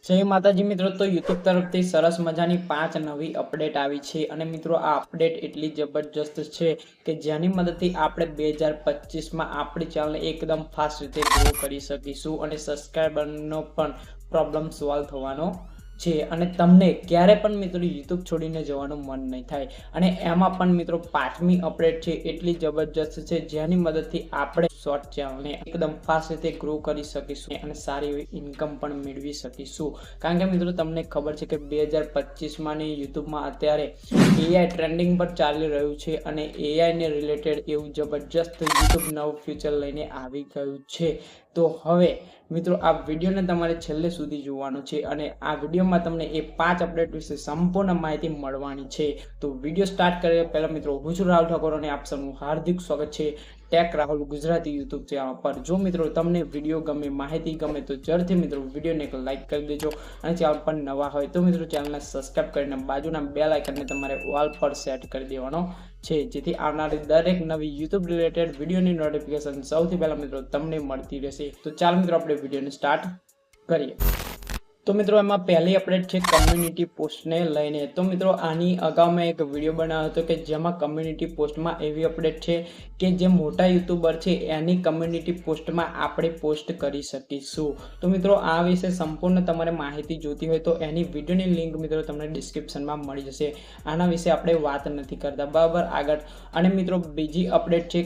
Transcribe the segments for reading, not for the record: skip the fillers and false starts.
જય માતાજી મિત્રો, તો YouTube તરફથી સરસ મજાની 5 નવી અપડેટ આવી છે અને મિત્રો આ અપડેટ એટલી જબરજસ્ત છે કે જેની મદદથી આપણે 2025માં આપણી ચેનલને એકદમ ફાસ્ટ રીતે ગ્રો કરી શકીશું અને સબસ્ક્રાઇબરનો પણ પ્રોબ્લેમ સોલ્વ થવાનો છે અને તમને ક્યારે પણ મિત્રો YouTube છોડીને જવાનું મન નહીં થાય અને એમાં પણ મિત્રો 5મી અપડેટ છે એટલી જબરજસ્ત છે જેની મદદથી આપણે શોર્ટ ચેનલને એકદમ ફાસ્ટ રીતે ગ્રો કરી શકીશું અને સારી એવી ઇન્કમ પણ મેળવી શકીશું। કારણ કે મિત્રો તમને ખબર છે કે 2025માં ની યુટ્યુબમાં અત્યારે AI ટ્રેન્ડિંગ પર ચાલી રહ્યું છે અને AI ને રિલેટેડ એવું જબરજસ્ત યુટ્યુબ નવું ફ્યુચર લઈને આવી ગયું છે। તો હવે મિત્રો આ વિડીયોને તમારે છેલ્લે સુધી જોવાનું છે અને આ વિડીયોમાં તમને એ 5 અપડેટ વિશે સંપૂર્ણ માહિતી મળવાની છે। તો વિડીયો સ્ટાર્ટ કરીએ પહેલા મિત્રો હું છું રાહુલ ઠાકોર અને આપ સૌનું હાર્દિક સ્વાગત છે tech Rahul Gujarati YouTube channel પર। જો મિત્રો તમને વિડીયો ગમે, માહિતી ગમે તો જરૂરથી મિત્રો વિડીયોને એક લાઈક કરી દેજો અને ચેનલ પર નવા હોય તો મિત્રો ચેનલને સબસ્ક્રાઇબ કરીને બાજુના બેલ આઇકનને તમારે ઓલ પર સેટ કરી દેવાનો છે જેથી આવનારી દરેક નવી YouTube રિલેટેડ વિડીયોની નોટિફિકેશન સૌથી પહેલા મિત્રો તમને મળતી રહેશે। તો ચાલો મિત્રો આપણે વિડીયોને સ્ટાર્ટ કરીએ। તો મિત્રો એમાં પહેલી અપડેટ છે કમ્યુનિટી પોસ્ટને લઈને। તો મિત્રો આની અગાઉ મેં એક વિડીયો બનાવ્યો હતો કે જેમાં કમ્યુનિટી પોસ્ટમાં એવી અપડેટ છે કે જે મોટા યુટ્યુબર છે એની કમ્યુનિટી પોસ્ટમાં આપણે પોસ્ટ કરી શકીશું। તો મિત્રો આ વિશે સંપૂર્ણ તમારે માહિતી જોતી હોય તો એની વિડીયોની લિંક મિત્રો તમને ડિસ્ક્રિપ્શનમાં મળી જશે। આના વિશે આપણે વાત નથી કરતા બરાબર આગળ। અને મિત્રો બીજી અપડેટ છે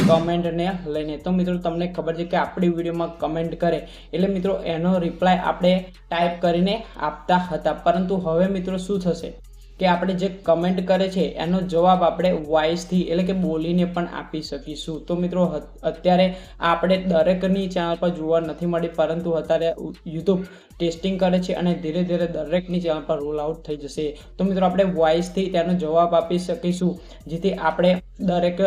કમેન્ટને લઈને। તો મિત્રો તમને ખબર છે કે આપણી વિડીયોમાં કમેન્ટ કરે એટલે મિત્રો એનો રિપ્લાય આપણે ટાઈપ કરીને આપતા હતા, પરંતુ હવે મિત્રો શું થશે કે આપણે જે કમેન્ટ કરે છે એનો જવાબ આપણે વોઇસથી એટલે કે બોલીને પણ આપી શકીશું। તો મિત્રો અત્યારે આપણે દરેકની ચેનલ પર જોવા નથી મળી, પરંતુ અત્યારે યુટ્યુબ ટેસ્ટિંગ કરે છે અને ધીરે ધીરે દરેકની ચેનલ પર રોલ આઉટ થઈ જશે। તો મિત્રો આપણે વોઇસથી તેનો જવાબ આપી શકીશું જેથી આપણે દરેક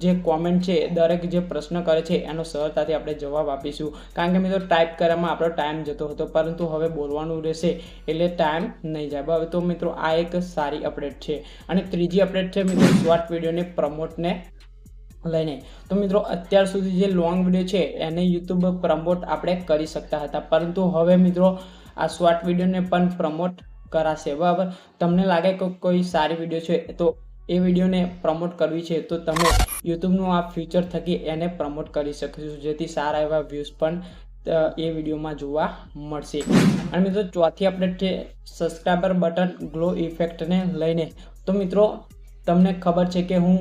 જે કોમેન્ટ છે, દરેક જે પ્રશ્ન કરે છે એનો સરળતાથી આપણે જવાબ આપીશું। કારણ કે મિત્રો ટાઈપ કરવામાં આપણો ટાઈમ જતો હતો, પરંતુ હવે બોલવાનું રહેશે એટલે ટાઈમ નહીં જાય બરાબર। તો મિત્રો આ એક સારી અપડેટ છે। અને ત્રીજી અપડેટ છે મિત્રો શોર્ટ વિડીયોને પ્રમોટને લઈને। તો મિત્રો અત્યાર સુધી જે લોંગ વિડીયો છે એને યુટ્યુબ પ્રમોટ આપણે કરી શકતા હતા, પરંતુ હવે મિત્રો આ શોર્ટ વિડીયોને પણ પ્રમોટ કરાશે બરાબર। તમને લાગે કે કોઈ સારી વિડીયો છે તો એ વિડીયોને પ્રમોટ કરવી છે તો તમે યુટ્યુબનું આ ફીચર થકી એને પ્રમોટ કરી શકીશું જેથી સારા એવા વ્યૂઝ પણ એ વિડીયોમાં જોવા મળશે। અને મિત્રો ચોથી અપડેટ છે સબસ્ક્રાઇબર બટન ગ્લો ઇફેક્ટને લઈને। તો મિત્રો તમને ખબર છે કે હું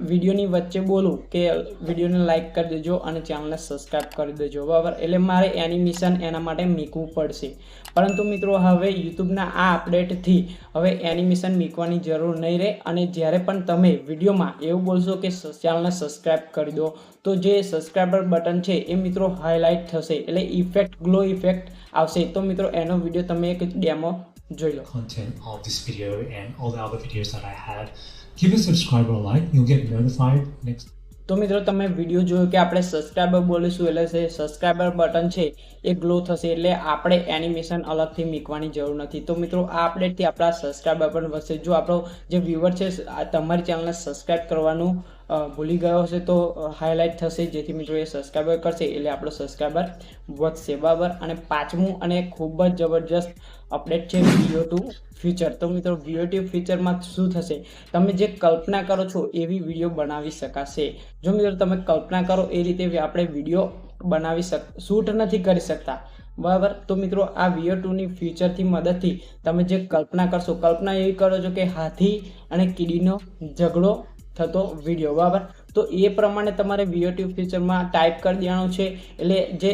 વિડીયોની વચ્ચે બોલું કે વિડીયોને લાઈક કરી દેજો અને ચેનલને સબસ્ક્રાઇબ કરી દેજો બરાબર, એટલે મારે એનિમેશન એના માટે મૂકવું પડશે। પરંતુ મિત્રો હવે યુટ્યુબના આ અપડેટથી હવે એનિમેશન મૂકવાની જરૂર નહીં રહે અને જ્યારે પણ તમે વિડીયોમાં એવું બોલશો કે ચેનલને સબસ્ક્રાઇબ કરી દો તો જે સબસ્ક્રાઇબર બટન છે એ મિત્રો હાઇલાઇટ થશે એટલે ઇફેક્ટ ગ્લો ઇફેક્ટ આવશે। તો મિત્રો એનો વિડીયો તમે એક ડેમો જોઈ લો। Content of this video and all the other videos that I had. Give a subscriber a like, you'll get notified next. તો મિત્રો તમે વિડીયો જોયો કે આપણે સબસ્ક્રાઇબર બોલીશું એટલે સબસ્ક્રાઇબર બટન છે એ ગ્લો થશે, એટલે આપણે એનિમેશન અલગથી મૂકવાની જરૂર નથી। તો મિત્રો આ અપડેટથી આપણા સબસ્ક્રાઇબર પણ વધશે। જો આપણો જે વ્યુઅર છે તમારી ચેનલને સબસ્ક્રાઇબ કરવાનું ભૂલી ગયો હશે તો હાઇલાઇટ થશે જેથી મિત્રો એ સબસ્ક્રાઇબર કરશે એટલે આપણો સબસ્ક્રાઇબર વધશે બરાબર। અને પાંચમું અને ખૂબ જ જબરજસ્ત અપડેટ છે VO2 ફીચર। તો મિત્રો VO2 ફીચરમાં શું થશે, તમે જે કલ્પના કરો છો એવી વિડીયો બનાવી શકાશે। જો મિત્રો તમે કલ્પના કરો એ રીતે આપણે વિડીયો બનાવી શૂટ નથી કરી શકતા બરાબર, તો મિત્રો આ VO2ની ફીચરથી મદદથી તમે જે કલ્પના કરશો, કલ્પના એવી કરો છો કે હાથી અને કીડીનો ઝઘડો થતો વિડીયો બરાબર, તો એ પ્રમાણે તમારે VO2 ફીચરમાં ટાઈપ કરી દેવાનું છે એટલે જે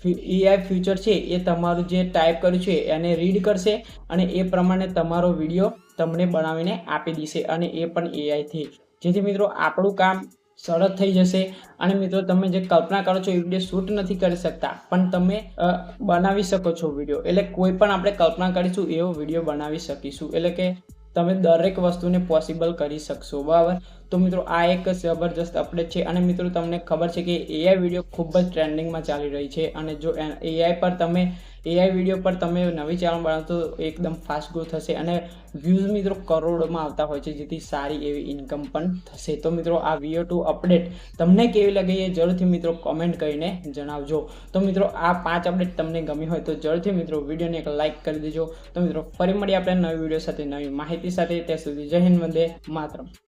AI ફીચર છે એ તમારું જે ટાઈપ કર્યું છે એને રીડ કરશે અને એ પ્રમાણે તમારો વિડીયો તમને બનાવીને આપી દેશે અને એ પણ AI થી, જેથી મિત્રો આપણું કામ સરળ થઈ જશે। અને મિત્રો તમે જે કલ્પના કરો છો એ વિડીયો શૂટ નથી કરી શકતા પણ તમે બનાવી શકો છો વિડીયો, એટલે કોઈ પણ આપણે કલ્પના કરીશું એવો વિડીયો બનાવી શકીશું, એટલે કે તમે દરેક વસ્તુને પોસિબલ કરી શકશો બરાબર। તો મિત્રો આ એક જબરજસ્ત અપડેટ છે। અને મિત્રો તમને ખબર છે કે AI વિડીયો ખૂબ જ ટ્રેન્ડિંગમાં ચાલી રહી છે અને જો AI પર તમે AI વિડીયો પર તમે નવી ચેનલ બનાવો તો એકદમ ફાસ્ટ ગ્રો થશે અને વ્યૂઝ મિત્રો કરોડોમાં આવતા હોય છે, જેથી સારી એવી ઇન્કમ પણ થશે. તો મિત્રો આ VO2 અપડેટ તમને કેવી લાગી એ જરૂરથી મિત્રો કોમેન્ટ કરીને જણાવજો. તો મિત્રો આ 5 અપડેટ તમને ગમી હોય તો જરૂરથી મિત્રો વિડીયોને એક લાઇક કરી દેજો. તો મિત્રો ફરી મળીએ આપણે નવી વિડીયો સાથે, નવી માહિતી સાથે. ત્યાં સુધી જય હિન્દ, વંદે માતરમ.